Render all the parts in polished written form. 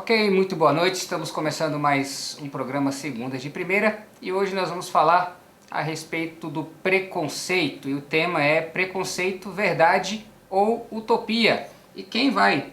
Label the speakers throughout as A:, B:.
A: Ok, muito boa noite. Estamos começando mais um programa Segundas de Primeira e hoje nós vamos falar a respeito do preconceito. E o tema é preconceito, verdade ou utopia. E quem vai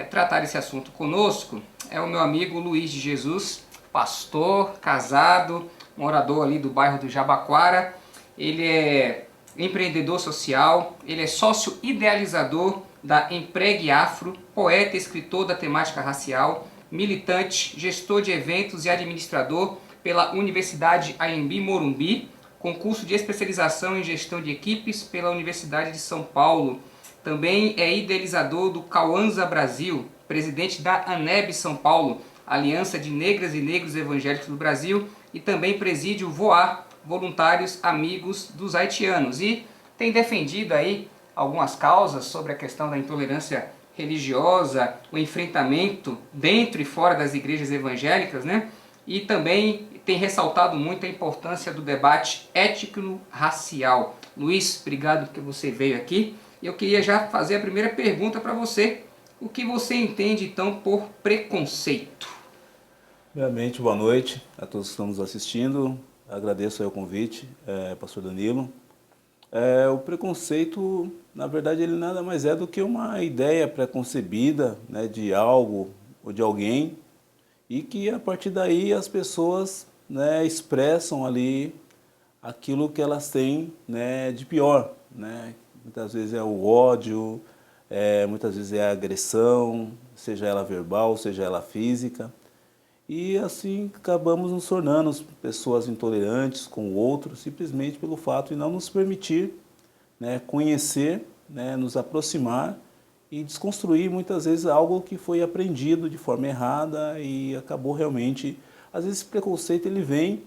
A: tratar esse assunto conosco é o meu amigo Luiz de Jesus, pastor, casado, morador ali do bairro do Jabaquara. Ele é empreendedor social, ele é sócio idealizador da Empregue Afro, poeta e escritor da temática racial, militante, gestor de eventos e administrador pela Universidade Anhembi Morumbi, concurso de especialização em gestão de equipes pela Universidade de São Paulo. Também é idealizador do Cauanza Brasil, presidente da ANEB São Paulo, Aliança de Negras e Negros Evangélicos do Brasil, e também preside o VOA, Voluntários Amigos dos Haitianos, e tem defendido aí algumas causas sobre a questão da intolerância religiosa, o enfrentamento dentro e fora das igrejas evangélicas, né? E também tem ressaltado muito a importância do debate étnico-racial. Luiz, obrigado porque você veio aqui. Eu queria já fazer a primeira pergunta para você. O que você entende então por preconceito?
B: Primeiramente, boa noite a todos que estão nos assistindo. Agradeço aí o convite, pastor Danilo. O preconceito, na verdade, ele nada mais é do que uma ideia preconcebida, né, de algo ou de alguém, e que a partir daí as pessoas, né, expressam ali aquilo que elas têm, né, de pior, né? Muitas vezes é o ódio, muitas vezes é a agressão, seja ela verbal, seja ela física. E assim acabamos nos tornando pessoas intolerantes com o outro, simplesmente pelo fato de não nos permitir, né, conhecer, né, nos aproximar e desconstruir muitas vezes algo que foi aprendido de forma errada e acabou realmente. Às vezes esse preconceito ele vem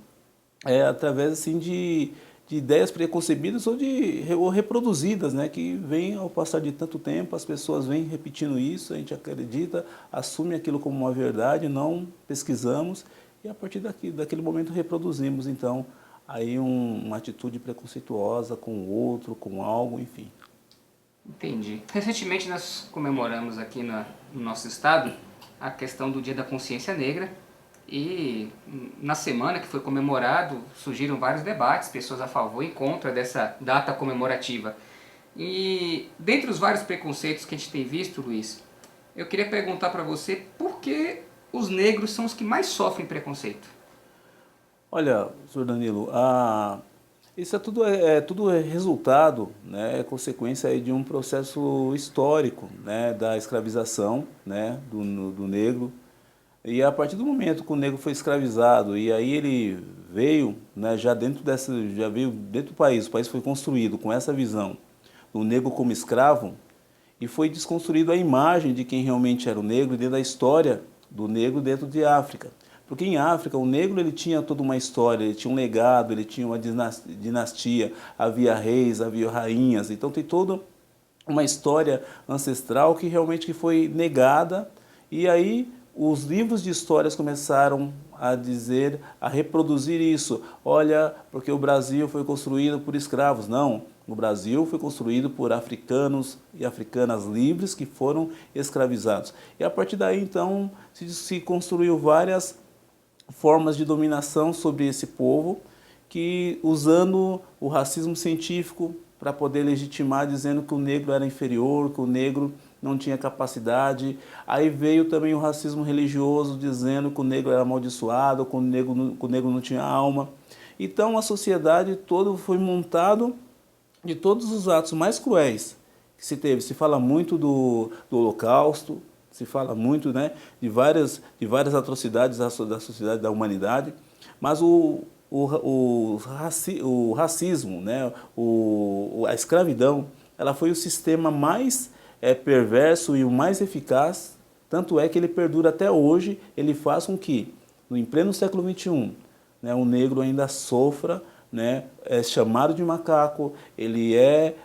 B: através assim de ideias preconcebidas ou reproduzidas, né, que vem ao passar de tanto tempo, as pessoas vêm repetindo isso, a gente acredita, assume aquilo como uma verdade, não pesquisamos e a partir daquele momento reproduzimos, então, aí uma atitude preconceituosa com o outro, com algo, enfim.
A: Entendi. Recentemente nós comemoramos aqui no nosso estado a questão do Dia da Consciência Negra e na semana que foi comemorado surgiram vários debates, pessoas a favor e contra dessa data comemorativa. E dentre os vários preconceitos que a gente tem visto, Luiz, eu queria perguntar para você por que os negros são os que mais sofrem preconceito?
B: Olha, senhor Danilo, isso tudo é resultado, né, é consequência aí de um processo histórico, né, da escravização, né, do negro. E a partir do momento que o negro foi escravizado e aí ele veio, né, já veio dentro do país, o país foi construído com essa visão do negro como escravo e foi desconstruído a imagem de quem realmente era o negro dentro da história do negro dentro de África. Porque em África o negro ele tinha toda uma história, ele tinha um legado, ele tinha uma dinastia, havia reis, havia rainhas, então tem toda uma história ancestral que realmente que foi negada e aí os livros de histórias começaram a dizer, a reproduzir isso. Olha, porque o Brasil foi construído por escravos. Não, o Brasil foi construído por africanos e africanas livres que foram escravizados. E a partir daí, então, se construiu várias formas de dominação sobre esse povo, que usando o racismo científico para poder legitimar, dizendo que o negro era inferior, que o negro não tinha capacidade. Aí veio também o racismo religioso, dizendo que o negro era amaldiçoado, que o negro não tinha alma. Então a sociedade toda foi montado de todos os atos mais cruéis que se teve. Se fala muito do Holocausto, se fala muito, né, de várias atrocidades da sociedade, da humanidade, mas o racismo, né, a escravidão, ela foi o sistema mais perverso e o mais eficaz, tanto é que ele perdura até hoje, ele faz com que, em pleno século XXI, né, o negro ainda sofra, né, é chamado de macaco, ele é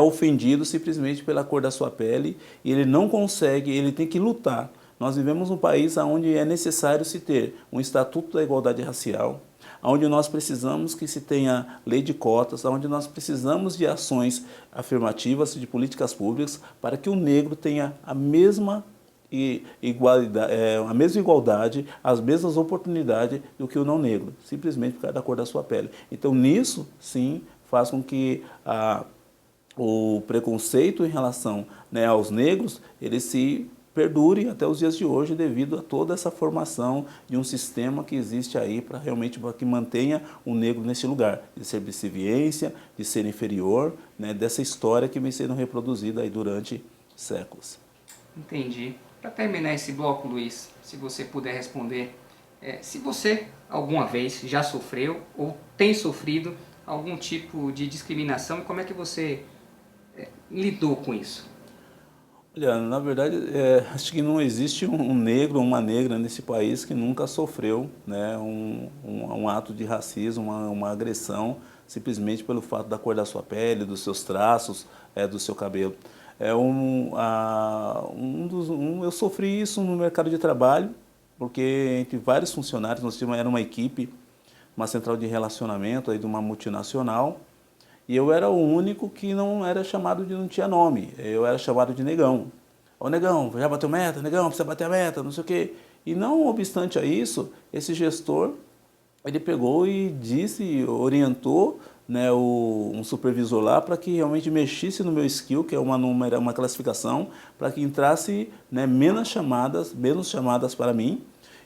B: ofendido simplesmente pela cor da sua pele e ele não consegue, ele tem que lutar. Nós vivemos num país onde é necessário se ter um estatuto da igualdade racial, onde nós precisamos que se tenha lei de cotas, onde nós precisamos de ações afirmativas, de políticas públicas, para que o negro tenha a mesma a mesma igualdade, as mesmas oportunidades do que o não negro, simplesmente por causa da cor da sua pele. Então, nisso, sim, faz com que o preconceito em relação, né, aos negros, ele se perdure até os dias de hoje devido a toda essa formação de um sistema que existe aí para realmente que mantenha o negro nesse lugar, de subserviência, de ser inferior, né, dessa história que vem sendo reproduzida aí durante séculos.
A: Entendi. Para terminar esse bloco, Luiz, se você puder responder, se você alguma vez já sofreu ou tem sofrido algum tipo de discriminação e como é que você lidou com isso?
B: Olha, na verdade, acho que não existe um negro ou uma negra nesse país que nunca sofreu, né, um ato de racismo, uma agressão, simplesmente pelo fato da cor da sua pele, dos seus traços, do seu cabelo. Eu sofri isso no mercado de trabalho, porque entre vários funcionários, era uma equipe, uma central de relacionamento aí de uma multinacional, e eu era o único que não era chamado não tinha nome, eu era chamado de negão. Ô negão, já bateu meta? Negão, precisa bater a meta, não sei o quê. E não obstante a isso, esse gestor, ele pegou e orientou, né, um supervisor lá para que realmente mexesse no meu skill, que é uma classificação, para que entrasse, né, menos chamadas para mim.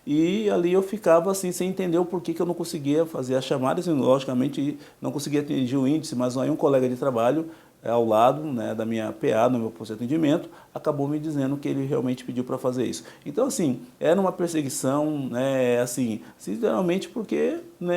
B: E ali eu ficava assim, sem entender o porquê que eu não conseguia fazer as chamadas, e logicamente não conseguia atingir o índice, mas aí um colega de trabalho ao lado, né, da minha PA, no meu posto de atendimento, acabou me dizendo que ele realmente pediu para fazer isso. Então, assim, era uma perseguição, né, assim, sinceramente porque, né,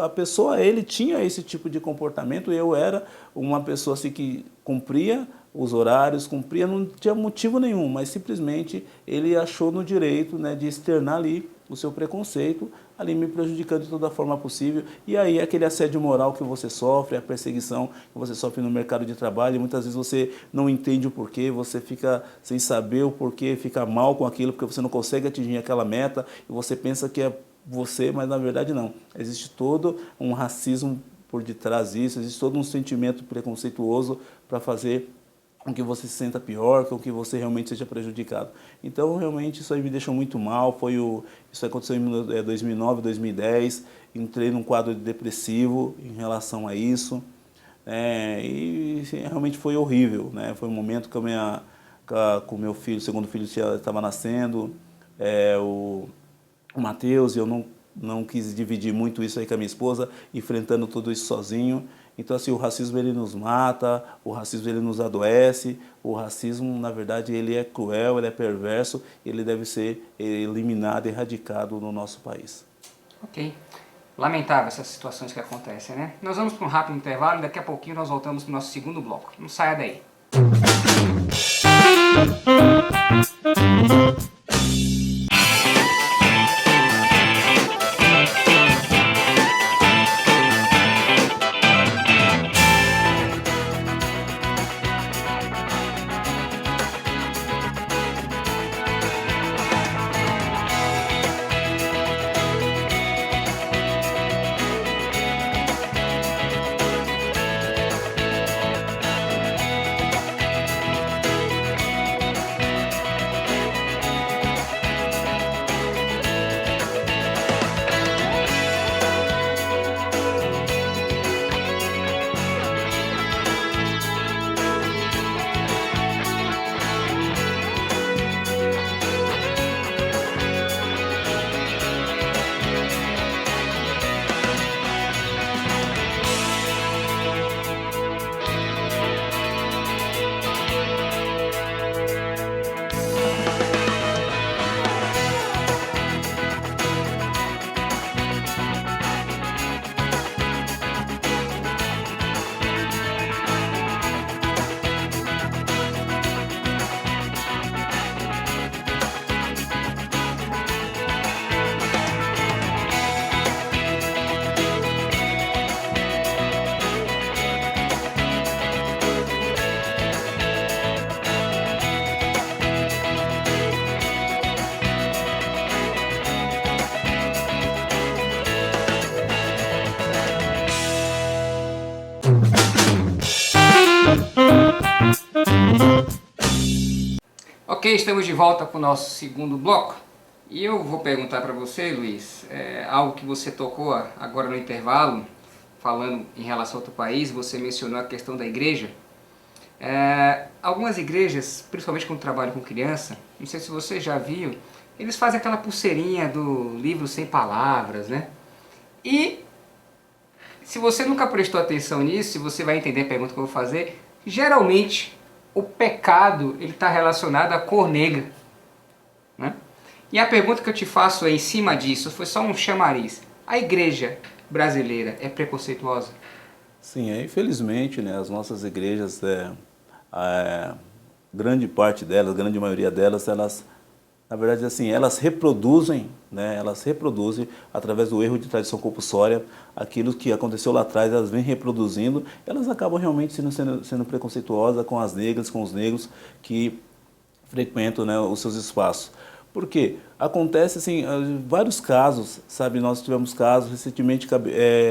B: a pessoa, ele tinha esse tipo de comportamento, eu era uma pessoa assim que cumpria os horários, não tinha motivo nenhum, mas simplesmente ele achou no direito, né, de externar ali o seu preconceito, ali me prejudicando de toda forma possível. E aí aquele assédio moral que você sofre, a perseguição que você sofre no mercado de trabalho, e muitas vezes você não entende o porquê, você fica sem saber o porquê, fica mal com aquilo, porque você não consegue atingir aquela meta, e você pensa que é você, mas na verdade não. Existe todo um racismo por detrás disso, existe todo um sentimento preconceituoso para fazer com que você se sinta pior, com que você realmente seja prejudicado. Então, realmente, isso aí me deixou muito mal. Isso aconteceu em 2009, 2010. Entrei num quadro depressivo em relação a isso. E realmente foi horrível, né? Foi um momento que com o meu filho, o segundo filho estava nascendo, o Matheus, e eu não quis dividir muito isso aí com a minha esposa, enfrentando tudo isso sozinho. Então, assim, o racismo ele nos mata, o racismo ele nos adoece, o racismo, na verdade, ele é cruel, ele é perverso, ele deve ser eliminado, erradicado no nosso país.
A: Ok. Lamentável essas situações que acontecem, né? Nós vamos para um rápido intervalo e daqui a pouquinho nós voltamos para o nosso segundo bloco. Não saia daí. Ok, Ok, estamos de volta com o nosso segundo bloco. E eu vou perguntar para você, Luiz, algo que você tocou agora no intervalo, falando em relação ao outro país, você mencionou a questão da igreja. Algumas igrejas, principalmente quando trabalham com criança, não sei se você já viu, eles fazem aquela pulseirinha do livro sem palavras, né? E se você nunca prestou atenção nisso, você vai entender a pergunta que eu vou fazer, geralmente o pecado está relacionado à cor negra, né? E a pergunta que eu te faço em cima disso, foi só um chamariz. A igreja brasileira é preconceituosa?
B: Sim, infelizmente, né, as nossas igrejas, grande parte delas, grande maioria delas, elas, na verdade, assim, elas reproduzem, né, através do erro de tradição compulsória, aquilo que aconteceu lá atrás, elas vêm reproduzindo, elas acabam realmente sendo preconceituosas com as negras, com os negros que frequentam, né, os seus espaços. Porque acontece assim, vários casos, sabe, nós tivemos casos, recentemente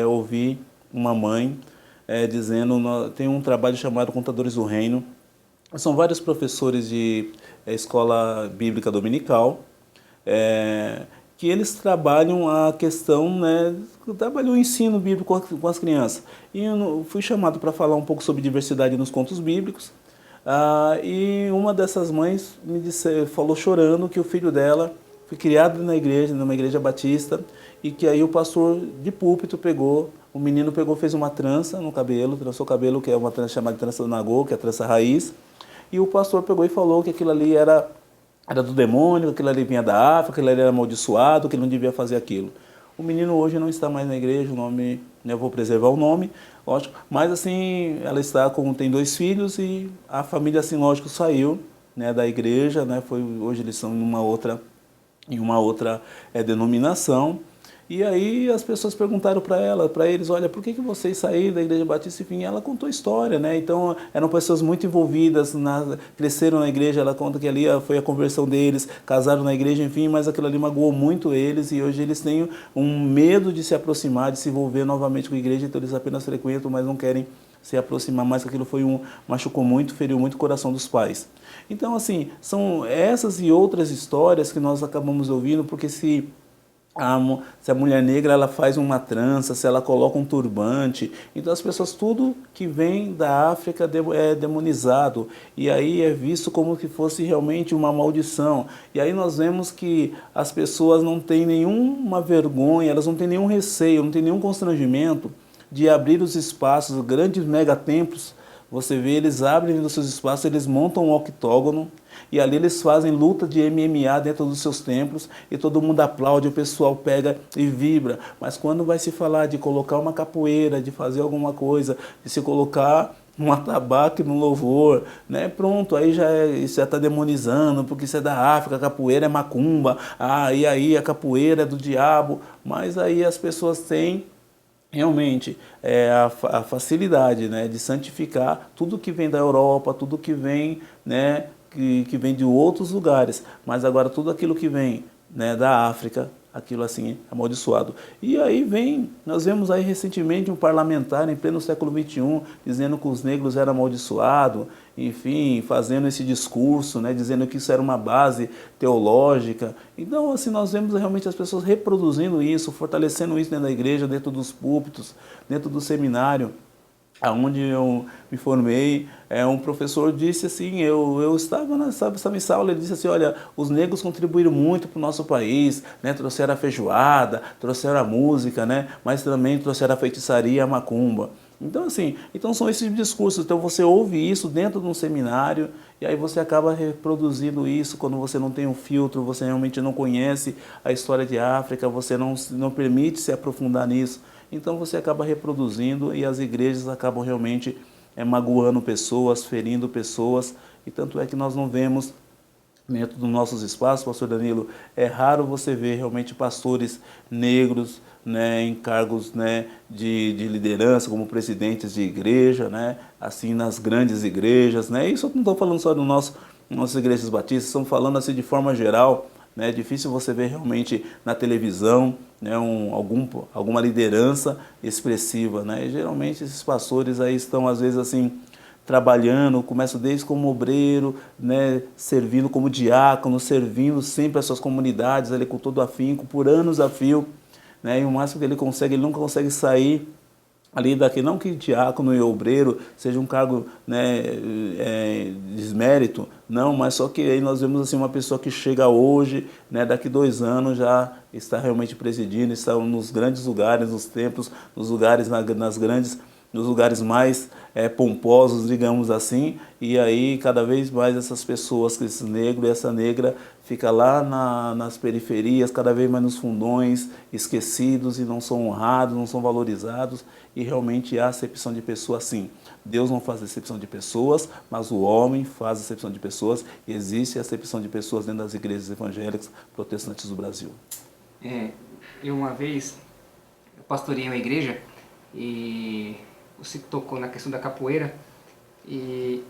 B: ouvi uma mãe dizendo, tem um trabalho chamado Contadores do Reino, são vários professores de escola bíblica dominical, que eles trabalham a questão, né, trabalham o ensino bíblico com as crianças. E eu fui chamado para falar um pouco sobre diversidade nos contos bíblicos, e uma dessas mães falou chorando que o filho dela foi criado na igreja, numa igreja batista, e que aí o pastor de púlpito o menino fez uma trança no cabelo, trançou o cabelo, que é uma trança chamada trança do nagô, que é a trança raiz, e o pastor pegou e falou que aquilo ali era do demônio, que aquilo ali vinha da África, que aquilo ali era amaldiçoado, que ele não devia fazer aquilo. O menino hoje não está mais na igreja, o nome, eu vou preservar o nome, lógico, mas assim, ela tem 2 filhos e a família, assim, lógico, saiu, né, da igreja, né, hoje eles são em uma outra denominação. E aí as pessoas perguntaram para eles, olha, por que vocês saíram da Igreja Batista? Enfim, ela contou a história, né? Então eram pessoas muito envolvidas, cresceram na igreja, ela conta que ali foi a conversão deles, casaram na igreja, enfim, mas aquilo ali magoou muito eles e hoje eles têm um medo de se aproximar, de se envolver novamente com a igreja, então eles apenas frequentam, mas não querem se aproximar mais, que aquilo machucou muito, feriu muito o coração dos pais. Então, assim, são essas e outras histórias que nós acabamos ouvindo, porque se a mulher negra ela faz uma trança, se ela coloca um turbante, então as pessoas, tudo que vem da África é demonizado, e aí é visto como que fosse realmente uma maldição. E aí nós vemos que as pessoas não têm nenhuma vergonha, elas não têm nenhum receio, não têm nenhum constrangimento de abrir os espaços, grandes megatemplos. Você vê, eles abrem os seus espaços, eles montam um octógono e ali eles fazem luta de MMA dentro dos seus templos e todo mundo aplaude, o pessoal pega e vibra. Mas quando vai se falar de colocar uma capoeira, de fazer alguma coisa, de se colocar um atabaque no louvor, né? Pronto, aí isso já está demonizando, porque isso é da África, a capoeira é macumba, e aí a capoeira é do diabo, mas aí as pessoas têm realmente a facilidade, né, de santificar tudo que vem da Europa, tudo que vem, né, que vem de outros lugares, mas agora tudo aquilo que vem, né, da África, aquilo assim amaldiçoado. E aí nós vemos aí recentemente um parlamentar em pleno século XXI dizendo que os negros eram amaldiçoados, enfim, fazendo esse discurso, né, dizendo que isso era uma base teológica. Então, assim, nós vemos realmente as pessoas reproduzindo isso, fortalecendo isso dentro da igreja, dentro dos púlpitos, dentro do seminário, aonde eu me formei. Um professor disse assim, eu estava em sala, ele disse assim, olha, os negros contribuíram muito para o nosso país, né, trouxeram a feijoada, trouxeram a música, né, mas também trouxeram a feitiçaria, a macumba. Então, assim, são esses discursos. Então você ouve isso dentro de um seminário e aí você acaba reproduzindo isso quando você não tem um filtro, você realmente não conhece a história de África, você não permite se aprofundar nisso. Então você acaba reproduzindo e as igrejas acabam realmente magoando pessoas, ferindo pessoas, e tanto é que nós não vemos dentro dos nossos espaços, pastor Danilo, é raro você ver realmente pastores negros, né, em cargos, né, de liderança, como presidentes de igreja, né, assim, nas grandes igrejas, né. Isso eu não estou falando só do nossas igrejas batistas, estamos falando assim de forma geral, né. É difícil você ver realmente na televisão, né, alguma liderança expressiva, né. E geralmente esses pastores aí estão às vezes assim trabalhando, começam desde como obreiro, né, servindo como diácono, servindo sempre as suas comunidades ali com todo afinco, por anos a fio, né, e o máximo que ele nunca consegue sair ali daqui, não que diácono e obreiro seja um cargo, né, desmérito, não, mas só que aí nós vemos assim uma pessoa que chega hoje, né, daqui 2 anos já está realmente presidindo, está nos grandes lugares, nos templos, nos lugares, nos lugares mais pomposos, digamos assim, e aí cada vez mais essas pessoas, esse negro e essa negra, fica lá nas periferias, cada vez mais nos fundões, esquecidos e não são honrados, não são valorizados, e realmente há acepção de pessoas sim. Deus não faz acepção de pessoas, mas o homem faz acepção de pessoas, e existe acepção de pessoas dentro das igrejas evangélicas protestantes do Brasil.
A: Eu uma vez, eu pastoreei uma igreja, e você tocou na questão da capoeira, e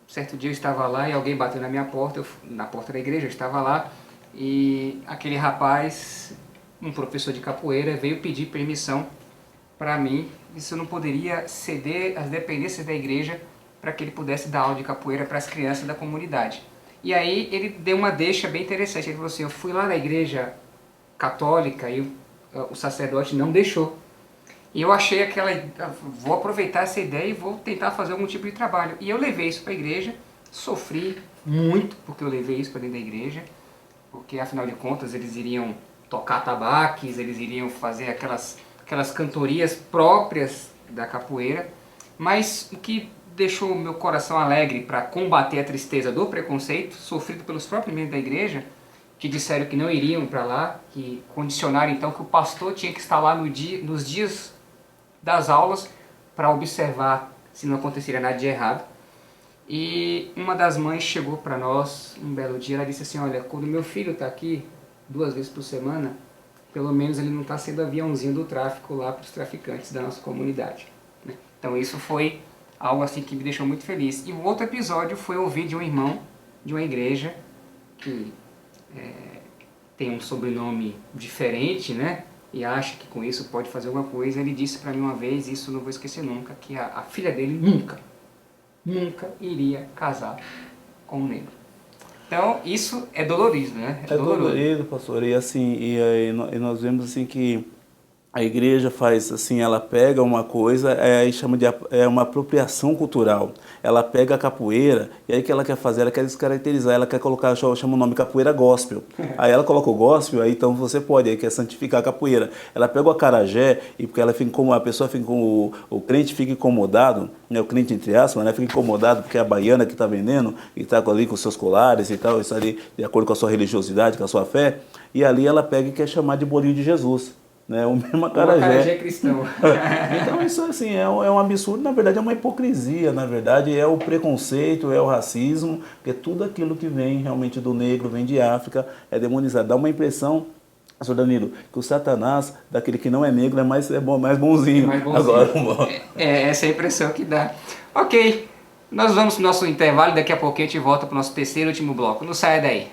A: certo dia eu estava lá e alguém bateu na minha porta, na porta da igreja, eu estava lá, e aquele rapaz, um professor de capoeira, veio pedir permissão para mim, e se eu não poderia ceder as dependências da igreja para que ele pudesse dar aula de capoeira para as crianças da comunidade. E aí ele deu uma deixa bem interessante, ele falou assim, eu fui lá na igreja católica e o sacerdote não deixou. E eu achei vou aproveitar essa ideia e vou tentar fazer algum tipo de trabalho. E eu levei isso para a igreja, sofri muito porque eu levei isso para dentro da igreja, porque afinal de contas eles iriam tocar tabaques, eles iriam fazer aquelas cantorias próprias da capoeira, mas o que deixou o meu coração alegre para combater a tristeza do preconceito, sofrido pelos próprios membros da igreja, que disseram que não iriam para lá, que condicionaram então que o pastor tinha que estar lá nos dias das aulas para observar se não aconteceria nada de errado. E uma das mães chegou para nós um belo dia, ela disse assim, olha, quando meu filho está aqui 2 vezes por semana, pelo menos ele não está sendo aviãozinho do tráfico lá para os traficantes da nossa comunidade. Então isso foi algo assim que me deixou muito feliz. E o outro episódio foi ouvir de um irmão de uma igreja que tem um sobrenome diferente, né? E acha que com isso pode fazer alguma coisa. Ele disse para mim uma vez, isso eu não vou esquecer nunca, que a filha dele nunca iria casar com um negro. Então isso é dolorido, né?
B: É dolorido, pastor. E assim, e nós vemos assim que a igreja faz assim, ela pega uma coisa e chama de uma apropriação cultural. Ela pega a capoeira e aí o que ela quer fazer? Ela quer descaracterizar, ela quer colocar, chama o nome capoeira gospel. Aí ela coloca o gospel, aí então você pode, aí quer santificar a capoeira. Ela pega o acarajé e porque ela fica a pessoa fica o crente fica incomodado, né, o crente entre aspas, né, fica incomodado porque é a baiana que está vendendo e está ali com seus colares e tal, isso ali de acordo com a sua religiosidade, com a sua fé, e ali ela pega e quer chamar de bolinho de Jesus. Né, o mesmo acarajé.
A: O acarajé cristão.
B: Então isso assim, é um absurdo, na verdade é uma hipocrisia, na verdade é o preconceito, é o racismo, porque tudo aquilo que vem realmente do negro, vem de África, é demonizado. Dá uma impressão, pastor Danilo, que o Satanás, daquele que não é negro, é mais bonzinho.
A: Mais bonzinho. Agora, essa é a impressão que dá. Ok, nós vamos para o nosso intervalo, daqui a pouquinho a gente volta para o nosso terceiro e último bloco. Não saia daí.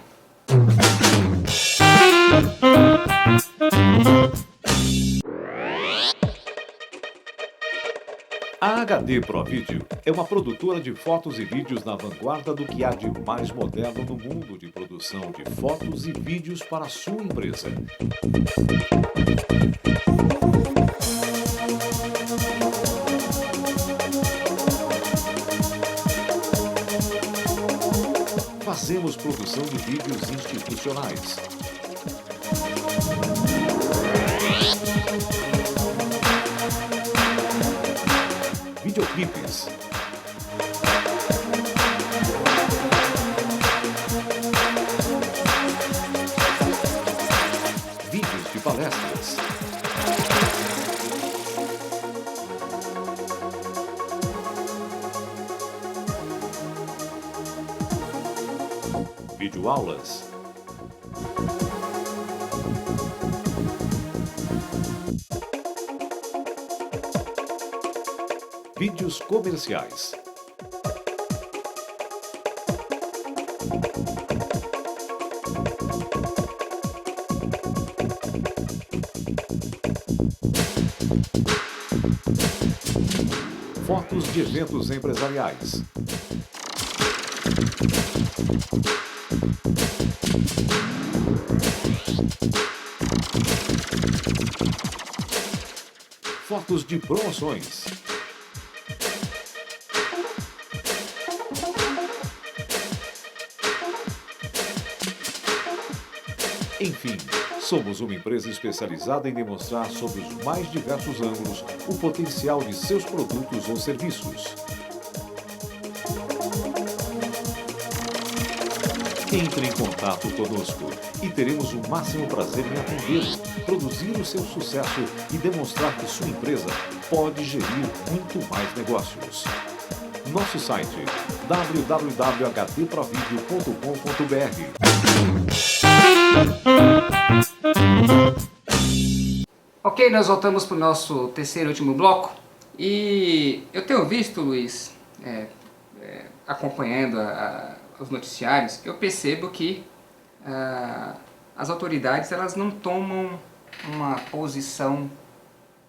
C: A HD ProVideo é uma produtora de fotos e vídeos na vanguarda do que há de mais moderno no mundo de produção de fotos e vídeos para a sua empresa. Fazemos produção de vídeos institucionais. Videoclipes. Vídeos de palestras. Videoaulas. Vídeos comerciais. Fotos Fotos de eventos empresariais. Fotos de promoções. Enfim, somos uma empresa especializada em demonstrar sob os mais diversos ângulos o potencial de seus produtos ou serviços. Entre em contato conosco e teremos o máximo prazer em atendê-lo, produzir o seu sucesso e demonstrar que sua empresa pode gerir muito mais negócios. Nosso site www.hdprovideo.com.br.
A: Ok, nós voltamos para o nosso terceiro e último bloco e eu tenho visto, Luiz, acompanhando os noticiários, eu percebo que as autoridades elas não tomam uma posição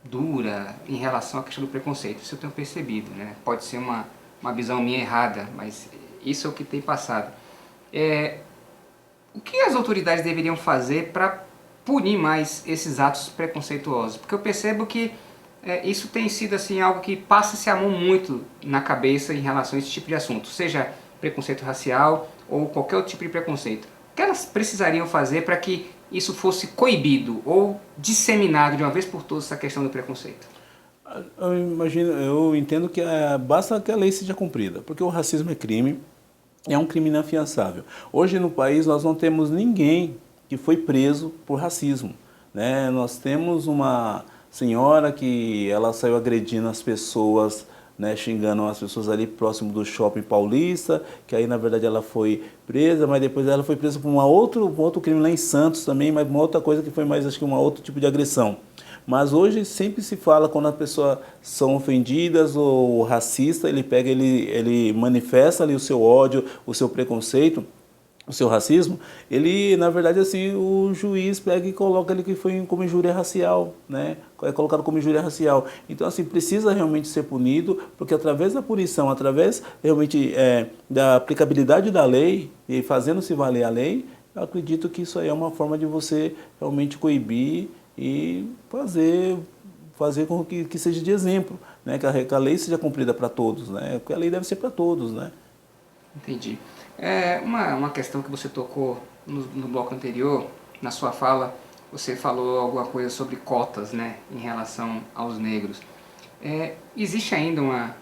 A: dura em relação à questão do preconceito. Isso eu tenho percebido, né? Pode ser uma visão minha errada, mas isso é o que tem passado. O que as autoridades deveriam fazer para punir mais esses atos preconceituosos? Porque eu percebo que isso tem sido assim, algo que passa-se a mão muito na cabeça em relação a esse tipo de assunto, seja preconceito racial ou qualquer outro tipo de preconceito. O que elas precisariam fazer para que isso fosse coibido ou disseminado de uma vez por todas essa questão do preconceito?
B: Eu entendo que basta que a lei seja cumprida, porque o racismo é crime, é um crime inafiançável. Hoje no país nós não temos ninguém que foi preso por racismo, né? Nós temos uma senhora que ela saiu agredindo as pessoas, né, xingando as pessoas ali próximo do shopping paulista, que aí na verdade ela foi presa, mas depois ela foi presa por um outro crime lá em Santos também, mas uma outra coisa que foi mais, acho que um outro tipo de agressão. Mas hoje sempre se fala quando as pessoas são ofendidas ou o racista, ele pega, ele manifesta ali o seu ódio, o seu preconceito, o seu racismo, ele, na verdade, assim, o juiz pega e coloca ele que foi como injúria racial, né? É colocado como injúria racial. Então, assim, precisa realmente ser punido, porque através da punição, através realmente da aplicabilidade da lei e fazendo-se valer a lei, eu acredito que isso aí é uma forma de você realmente coibir e fazer com que seja de exemplo, né? Que a lei seja cumprida para todos, né? Porque a lei deve ser para todos, né?
A: Entendi. Uma questão que você tocou no bloco anterior, na sua fala, você falou alguma coisa sobre cotas, né, em relação aos negros. Existe ainda uma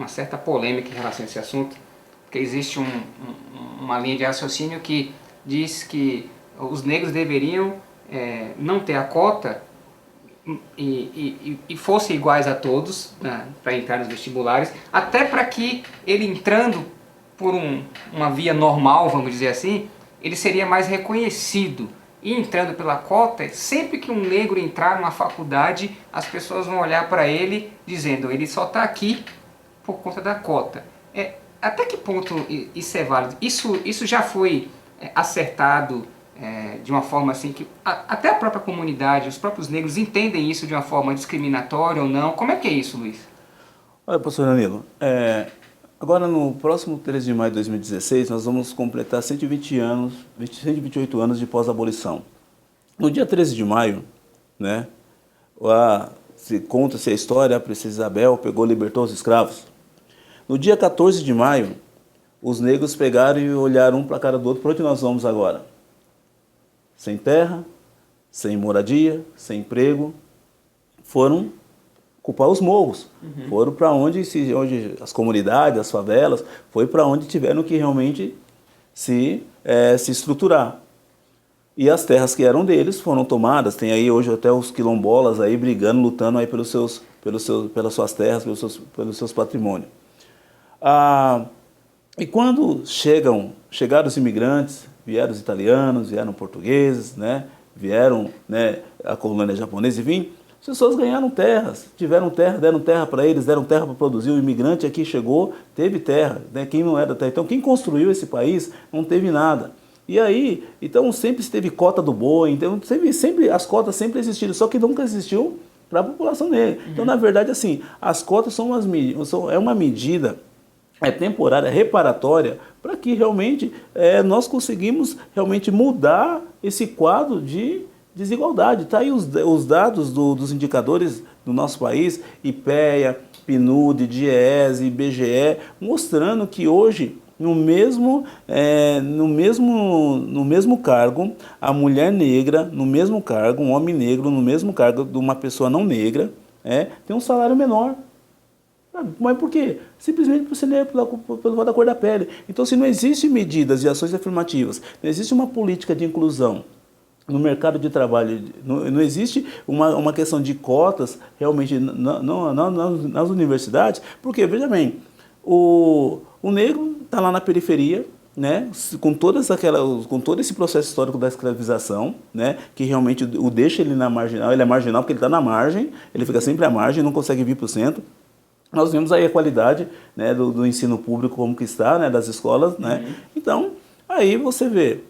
A: certa polêmica em relação a esse assunto, porque existe uma linha de raciocínio que diz que os negros deveriam não ter a cota e fossem iguais a todos, né, para entrar nos vestibulares, até para que ele entrando por uma via normal, vamos dizer assim, ele seria mais reconhecido. E entrando pela cota, sempre que um negro entrar numa faculdade, as pessoas vão olhar para ele dizendo, ele só está aqui por conta da cota. Até que ponto isso é válido? Isso já foi acertado de uma forma assim que até a própria comunidade, os próprios negros entendem isso de uma forma discriminatória ou não? Como é que é isso, Luiz?
B: Olha, professor Danilo, agora no próximo 13 de maio de 2016 nós vamos completar 128 anos de pós-abolição. No dia 13 de maio, né, conta-se a história, a princesa Isabel pegou e libertou os escravos. No dia 14 de maio, os negros pegaram e olharam um para a cara do outro, para onde nós vamos agora? Sem terra, sem moradia, sem emprego, foram ocupar os morros, foram para onde as comunidades, as favelas, foi para onde tiveram que realmente se estruturar. E as terras que eram deles foram tomadas, tem aí hoje até os quilombolas aí brigando, lutando aí pelas suas terras, pelos seus patrimônios. E quando chegaram os imigrantes, vieram os italianos, vieram portugueses, né, vieram, né, a colônia japonesa, enfim, as pessoas ganharam terras, tiveram terra, deram terra para eles, deram terra para produzir. O imigrante aqui chegou, teve terra, né? Quem não era terra. Então, quem construiu esse país não teve nada. E aí, então sempre teve cota do boi, então sempre as cotas sempre existiram, só que nunca existiu para a população negra. Então, na verdade, assim, as cotas é uma medida temporária, reparatória, para que realmente nós conseguimos realmente mudar esse quadro de desigualdade. Está aí os dados dos indicadores do nosso país, IPEA, PNUD, DIEESE, IBGE, mostrando que hoje, no mesmo cargo, a mulher negra, no mesmo cargo, um homem negro, no mesmo cargo de uma pessoa não negra, tem um salário menor. Mas por quê? Simplesmente por ser negro, pelo fato da cor da pele. Então, se não existem medidas e ações afirmativas, não existe uma política de inclusão no mercado de trabalho, não existe uma questão de cotas realmente nas universidades, porque, veja bem, o negro está lá na periferia, né, com todo esse processo histórico da escravização, né, que realmente o deixa ele na marginal. Ele é marginal porque ele está na margem, ele fica sempre à margem, não consegue vir para o centro. Nós vemos aí a qualidade, né, do ensino público como que está, né, das escolas, né. Então, aí você vê,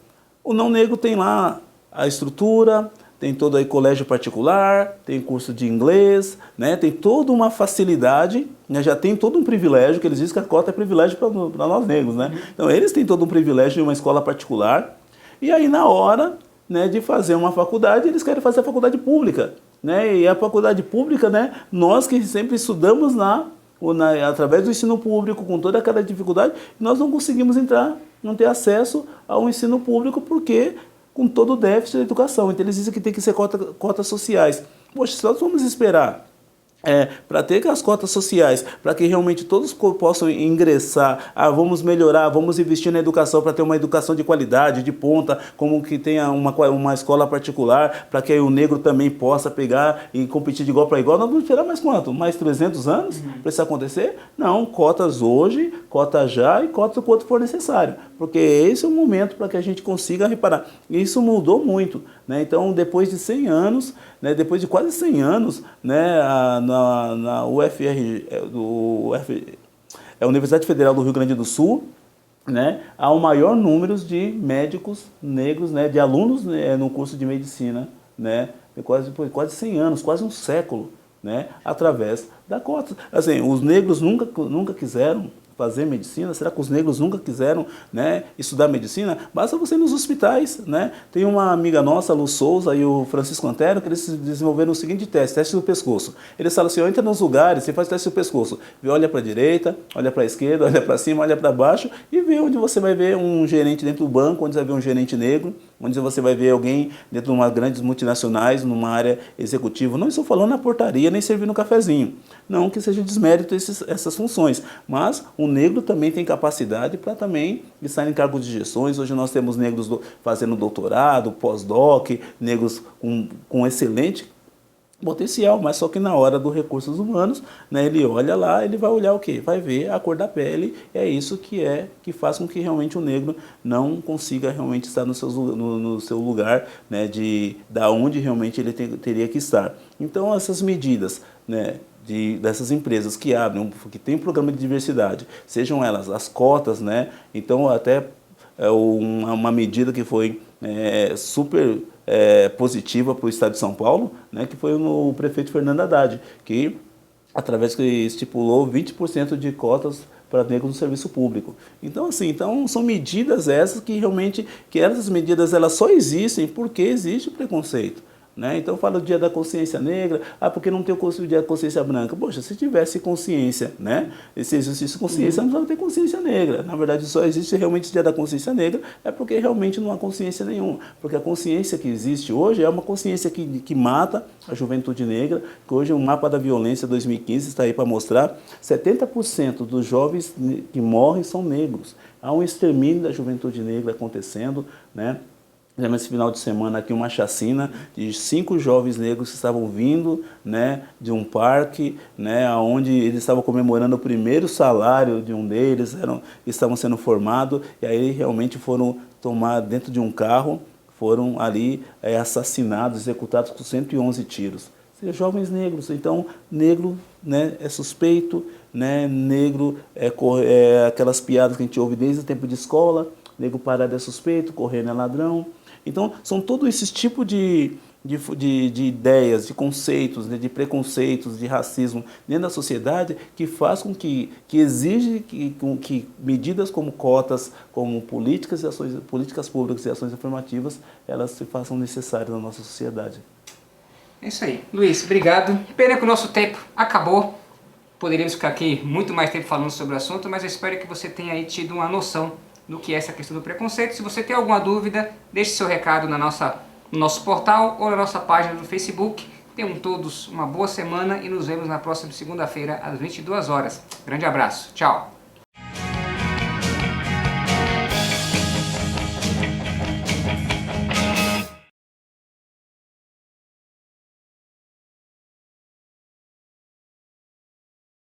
B: o não negro tem lá a estrutura, tem todo aí colégio particular, tem curso de inglês, né, tem toda uma facilidade, né, já tem todo um privilégio, que eles dizem que a cota é privilégio para nós negros, né. Então, eles têm todo um privilégio de uma escola particular, e aí na hora, né, de fazer uma faculdade, eles querem fazer a faculdade pública. Né? E a faculdade pública, né, nós que sempre estudamos através do ensino público, com toda aquela dificuldade, nós não conseguimos entrar, não ter acesso ao ensino público, porque com todo o déficit da educação. Então eles dizem que tem que ser cotas sociais. Poxa, se nós vamos esperar para ter as cotas sociais, para que realmente todos possam ingressar, vamos melhorar, vamos investir na educação para ter uma educação de qualidade, de ponta, como que tenha uma escola particular, para que aí o negro também possa pegar e competir de igual para igual. Nós vamos esperar mais quanto? Mais 300 anos para isso acontecer? Não, cotas hoje, cota já e cota quanto for necessário, porque esse é o momento para que a gente consiga reparar. Isso mudou muito, né? Então, depois de 100 anos, né, depois de quase 100 anos, né, na a Universidade Federal do Rio Grande do Sul, né, há o maior número de médicos negros, né, de alunos, né, no curso de medicina, né, quase 100 anos, quase um século, né, através da cota. Assim, os negros nunca quiseram fazer medicina? Será que os negros nunca quiseram, né, estudar medicina? Basta você ir nos hospitais, né? Tem uma amiga nossa, a Lu Souza, e o Francisco Antero, que eles desenvolveram o seguinte teste do pescoço. Eles falam assim, entra nos lugares, você faz teste do pescoço, olha para a direita, olha para a esquerda, olha para cima, olha para baixo, e vê onde você vai ver um gerente dentro do banco, onde você vai ver um gerente negro, onde você vai ver alguém dentro de uma grandes multinacionais, numa área executiva. Não estou falando na portaria, nem servindo um cafezinho. Não que seja desmérito essas funções, mas o negro também tem capacidade para também estar em cargos de gestões. Hoje nós temos negros fazendo doutorado, pós-doc, negros com excelente potencial, mas só que na hora dos recursos humanos, né, ele olha lá, ele vai olhar o quê? Vai ver a cor da pele, é isso que faz com que realmente o negro não consiga realmente estar no seu lugar, né, da onde realmente ele teria que estar. Então essas medidas, né, dessas empresas que abrem, que tem programa de diversidade, sejam elas as cotas, né, então até uma medida que foi super positiva para o estado de São Paulo, né, que foi o prefeito Fernando Haddad, que através que estipulou 20% de cotas para negros no serviço público. Então, assim, são medidas essas que realmente, essas medidas elas só existem porque existe o preconceito. Né? Então fala do dia da consciência negra, porque não tem o dia da consciência branca. Poxa, se tivesse consciência, né? Se existisse consciência, não precisava ter consciência negra. Na verdade, só existe realmente o dia da consciência negra, porque realmente não há consciência nenhuma. Porque a consciência que existe hoje é uma consciência que mata a juventude negra, que hoje o mapa da violência 2015 está aí para mostrar, 70% dos jovens que morrem são negros. Há um extermínio da juventude negra acontecendo, né? Nesse final de semana aqui uma chacina de 5 jovens negros que estavam vindo, né, de um parque, né, onde eles estavam comemorando o primeiro salário de um deles, estavam sendo formados, e aí realmente foram tomar dentro de um carro, foram ali assassinados, executados com 111 tiros. Ou seja, jovens negros. Então, negro, né, é suspeito, né, negro é aquelas piadas que a gente ouve desde o tempo de escola, negro parado é suspeito, correndo é ladrão. Então, são todos esses tipos de de ideias, de conceitos, né, de preconceitos, de racismo dentro da sociedade, que faz com que exige que medidas como cotas, como políticas públicas e ações afirmativas, elas se façam necessárias na nossa sociedade.
A: É isso aí. Luiz, obrigado. Pena que o nosso tempo acabou. Poderíamos ficar aqui muito mais tempo falando sobre o assunto, mas eu espero que você tenha aí tido uma noção do que é essa questão do preconceito. Se você tem alguma dúvida, deixe seu recado no nosso portal ou na nossa página do Facebook. Tenham todos uma boa semana e nos vemos na próxima segunda-feira às 22 horas. Grande abraço. Tchau.